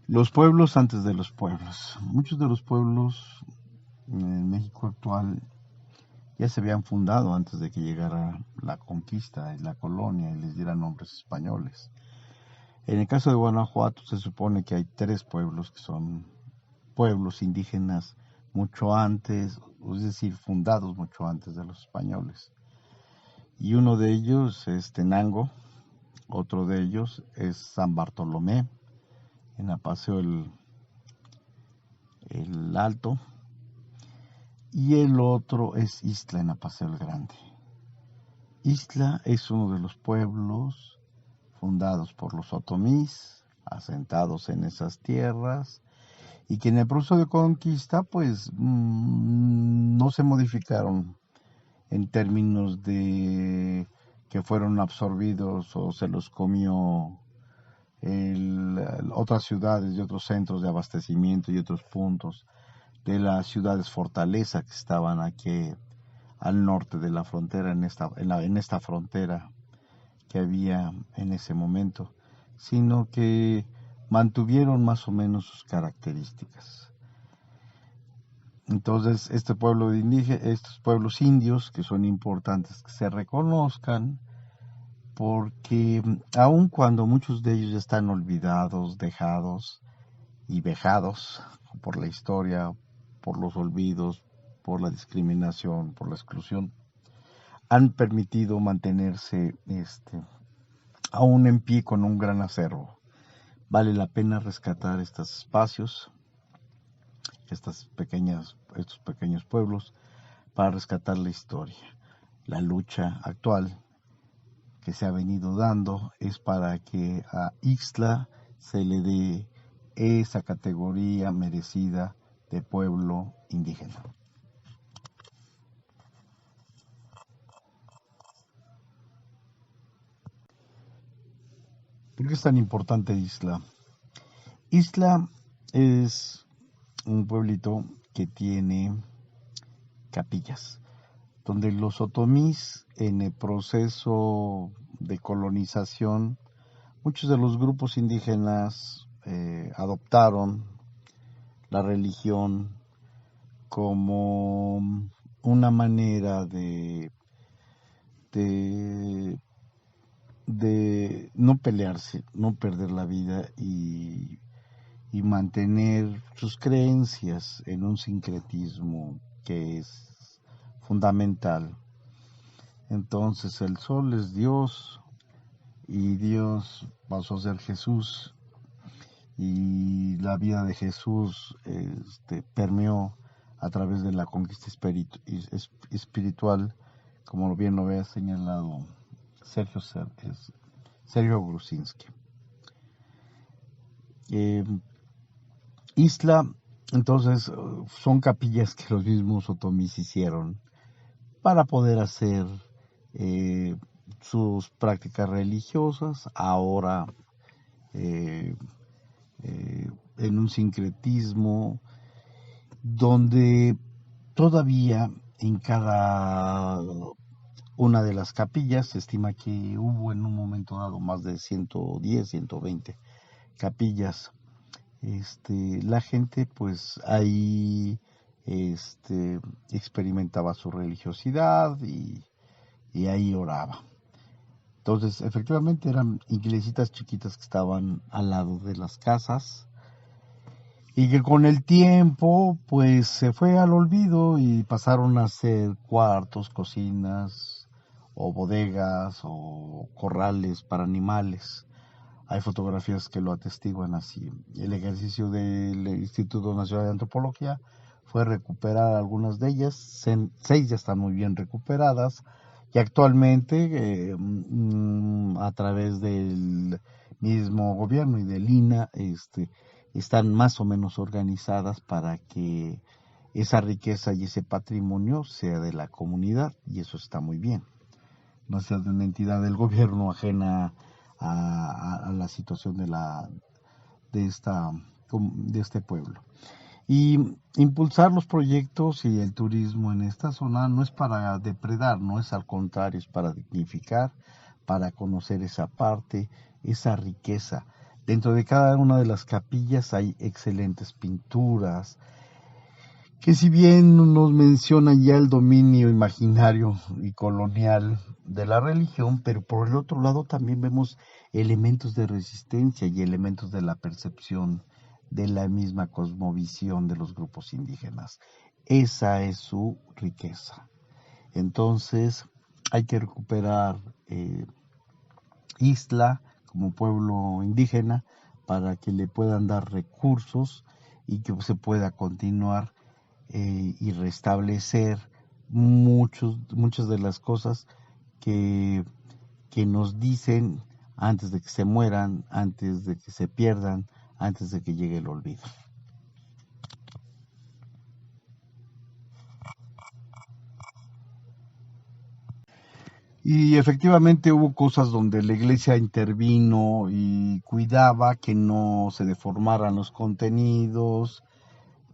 Los pueblos antes de los pueblos. Muchos de los pueblos en México actual ya se habían fundado antes de que llegara la conquista y la colonia y les dieran nombres españoles. En el caso de Guanajuato se supone que hay tres pueblos que son pueblos indígenas mucho antes, es decir, fundados mucho antes de los españoles. Y uno de ellos es Tenango, otro de ellos es San Bartolomé, en Apaseo el Alto, y el otro es Ixtla, en Apaseo el Grande. Ixtla es uno de los pueblos fundados por los otomís, asentados en esas tierras, y que en el proceso de conquista pues no se modificaron en términos de que fueron absorbidos o se los comió otras ciudades y otros centros de abastecimiento y otros puntos de las ciudades fortaleza que estaban aquí al norte de la frontera, en esta frontera que había en ese momento, sino que mantuvieron más o menos sus características. Entonces, estos pueblos indios, que son importantes que se reconozcan, porque aun cuando muchos de ellos ya están olvidados, dejados y vejados por la historia, por los olvidos, por la discriminación, por la exclusión, han permitido mantenerse aún en pie con un gran acervo. Vale la pena rescatar estos espacios, estos pequeños pueblos, para rescatar la historia. La lucha actual que se ha venido dando es para que a Ixtla se le dé esa categoría merecida de pueblo indígena. ¿Por qué es tan importante Ixtla? Ixtla es un pueblito que tiene capillas, donde los otomís en el proceso de colonización, muchos de los grupos indígenas adoptaron la religión como una manera de, de no pelearse, no perder la vida y mantener sus creencias en un sincretismo que es fundamental. Entonces el sol es Dios y Dios pasó a ser Jesús y la vida de Jesús permeó a través de la conquista espiritual, como bien lo había señalado Sergio Grusinski. Isla, entonces, son capillas que los mismos otomís hicieron para poder hacer eh, sus prácticas religiosas, ahora eh, en un sincretismo donde todavía en cada una de las capillas se estima que hubo en un momento dado más de 110, 120 capillas. La gente pues ahí experimentaba su religiosidad y ahí oraba. Entonces, efectivamente eran iglesitas chiquitas que estaban al lado de las casas y que con el tiempo pues se fue al olvido y pasaron a ser cuartos, cocinas o bodegas o corrales para animales. Hay fotografías que lo atestiguan así. El ejercicio del Instituto Nacional de Antropología fue recuperar algunas de ellas, 6 ya están muy bien recuperadas y actualmente a través del mismo gobierno y del INA están más o menos organizadas para que esa riqueza y ese patrimonio sea de la comunidad y eso está muy bien. No sea de una entidad del gobierno ajena a la situación de, esta, de este pueblo. Y impulsar los proyectos y el turismo en esta zona no es para depredar, no es al contrario, es para dignificar, para conocer esa parte, esa riqueza Dentro de cada una de las capillas hay excelentes pinturas, que si bien nos menciona ya el dominio imaginario y colonial de la religión, pero por el otro lado también vemos elementos de resistencia y elementos de la percepción de la misma cosmovisión de los grupos indígenas. Esa es su riqueza. Entonces hay que recuperar Isla como pueblo indígena para que le puedan dar recursos y que se pueda continuar y restablecer muchas de las cosas que, que nos dicen antes de que se mueran, antes de que se pierdan, antes de que llegue el olvido. Y efectivamente hubo cosas donde la iglesia intervino y cuidaba que no se deformaran los contenidos,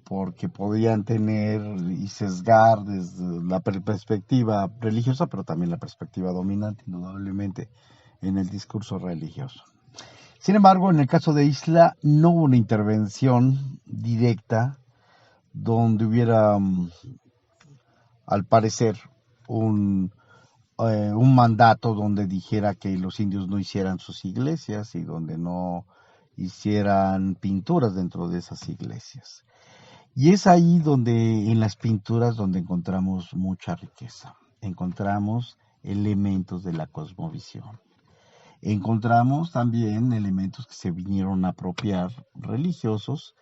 porque podían tener y sesgar desde la perspectiva religiosa, pero también la perspectiva dominante, indudablemente, en el discurso religioso. Sin embargo, en el caso de Isla, no hubo una intervención directa donde hubiera, al parecer, un mandato donde dijera que los indios no hicieran sus iglesias y donde no hicieran pinturas dentro de esas iglesias. Y es ahí donde, en las pinturas, donde encontramos mucha riqueza. Encontramos elementos de la cosmovisión. Encontramos también elementos que se vinieron a apropiar religiosos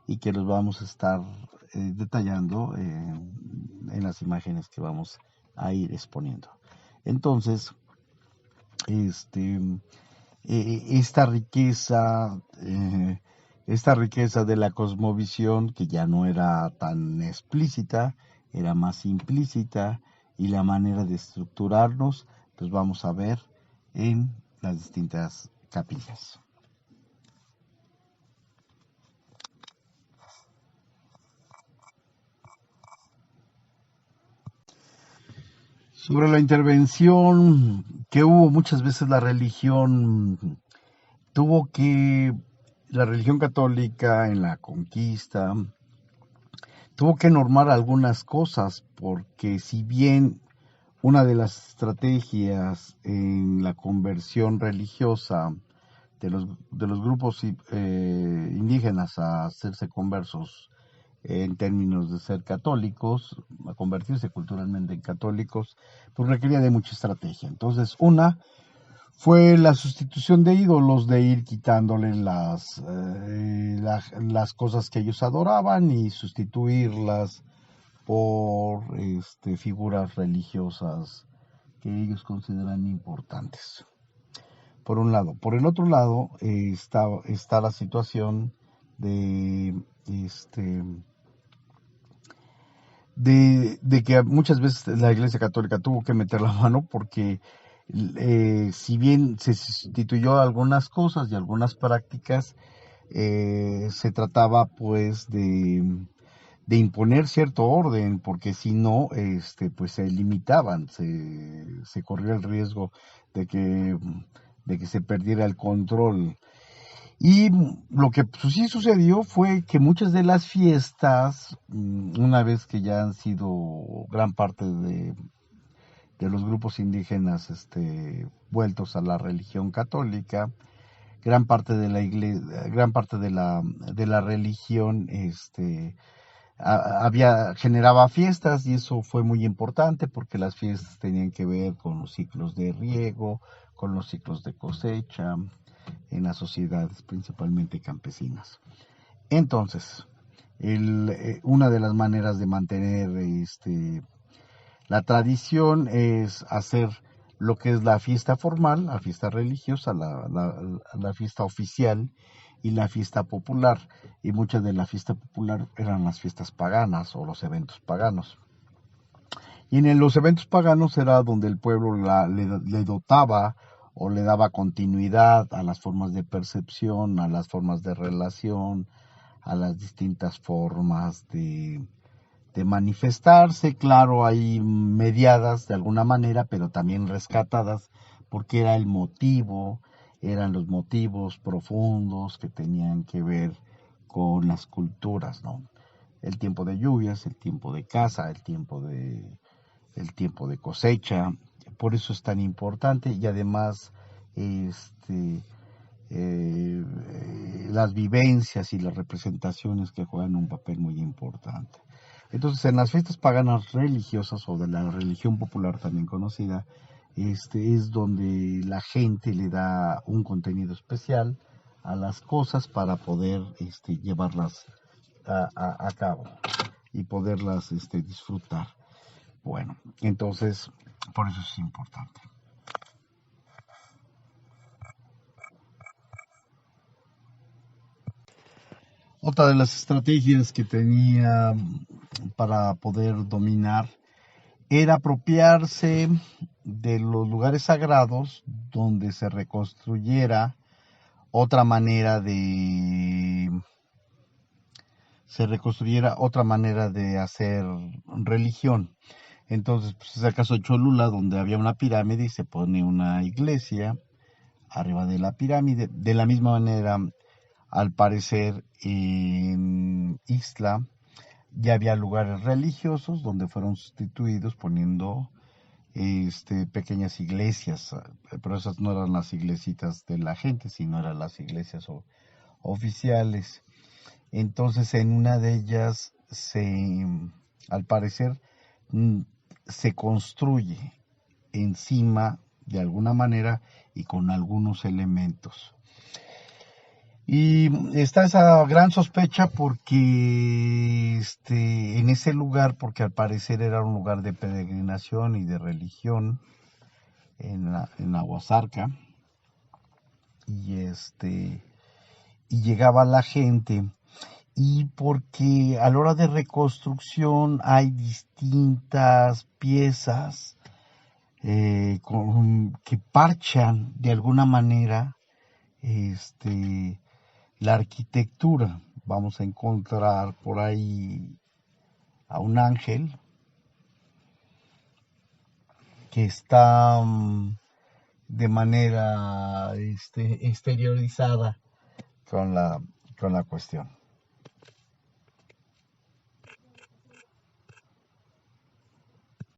y que los vamos a estar detallando en las imágenes que vamos a ir exponiendo. Entonces, este, esta riqueza, esta riqueza de la cosmovisión, que ya no era tan explícita, era más implícita, y la manera de estructurarnos, pues vamos a ver en las distintas capillas. Sobre la intervención que hubo muchas veces la religión, tuvo que, la religión católica en la conquista, tuvo que normar algunas cosas, porque si bien una de las estrategias en la conversión religiosa de los grupos indígenas a hacerse conversos en términos de ser católicos, a convertirse culturalmente en católicos, pues requería de mucha estrategia. Entonces, una fue la sustitución de ídolos, de ir quitándole las cosas que ellos adoraban y sustituirlas por figuras religiosas que ellos consideran importantes. Por un lado. Por el otro lado está la situación de, este, de que muchas veces la Iglesia Católica tuvo que meter la mano porque si bien se sustituyó algunas cosas y algunas prácticas, se trataba pues de imponer cierto orden, porque si no, pues se limitaban, se corría el riesgo de que se perdiera el control. Y lo que pues, sí sucedió fue que muchas de las fiestas, una vez que ya han sido gran parte de los grupos indígenas vueltos a la religión católica, gran parte de la iglesia, gran parte de la religión generaba fiestas, y eso fue muy importante porque las fiestas tenían que ver con los ciclos de riego, con los ciclos de cosecha en las sociedades principalmente campesinas. Entonces, una de las maneras de mantener la tradición es hacer lo que es la fiesta formal, la fiesta religiosa, la fiesta oficial y la fiesta popular. Y muchas de la fiesta popular eran las fiestas paganas o los eventos paganos. Y en los eventos paganos era donde el pueblo le dotaba o le daba continuidad a las formas de percepción, a las formas de relación, a las distintas formas de manifestarse. Claro, hay mediadas de alguna manera, pero también rescatadas, porque era el motivo, eran los motivos profundos que tenían que ver con las culturas, ¿no? El tiempo de lluvias, el tiempo de caza, el tiempo de cosecha. Por eso es tan importante y además este, las vivencias y las representaciones que juegan un papel muy importante. Entonces, en las fiestas paganas religiosas o de la religión popular también conocida, es donde la gente le da un contenido especial a las cosas para poder llevarlas a cabo y poderlas disfrutar. Bueno, entonces, por eso es importante. Otra de las estrategias que tenía para poder dominar era apropiarse de los lugares sagrados donde se reconstruyera otra manera de hacer religión. Entonces, pues es el caso de Cholula, donde había una pirámide y se pone una iglesia arriba de la pirámide. De la misma manera, al parecer, en Ixtla ya había lugares religiosos donde fueron sustituidos poniendo pequeñas iglesias, pero esas no eran las iglesitas de la gente, sino eran las iglesias oficiales. Entonces, en una de ellas al parecer, mm, se construye encima de alguna manera y con algunos elementos. Y está esa gran sospecha porque en ese lugar, porque al parecer era un lugar de peregrinación y de religión en Aguasarca, y y llegaba la gente, y porque a la hora de reconstrucción hay distintas piezas que parchan de alguna manera la arquitectura. Vamos a encontrar por ahí a un ángel que está de manera exteriorizada con la cuestión.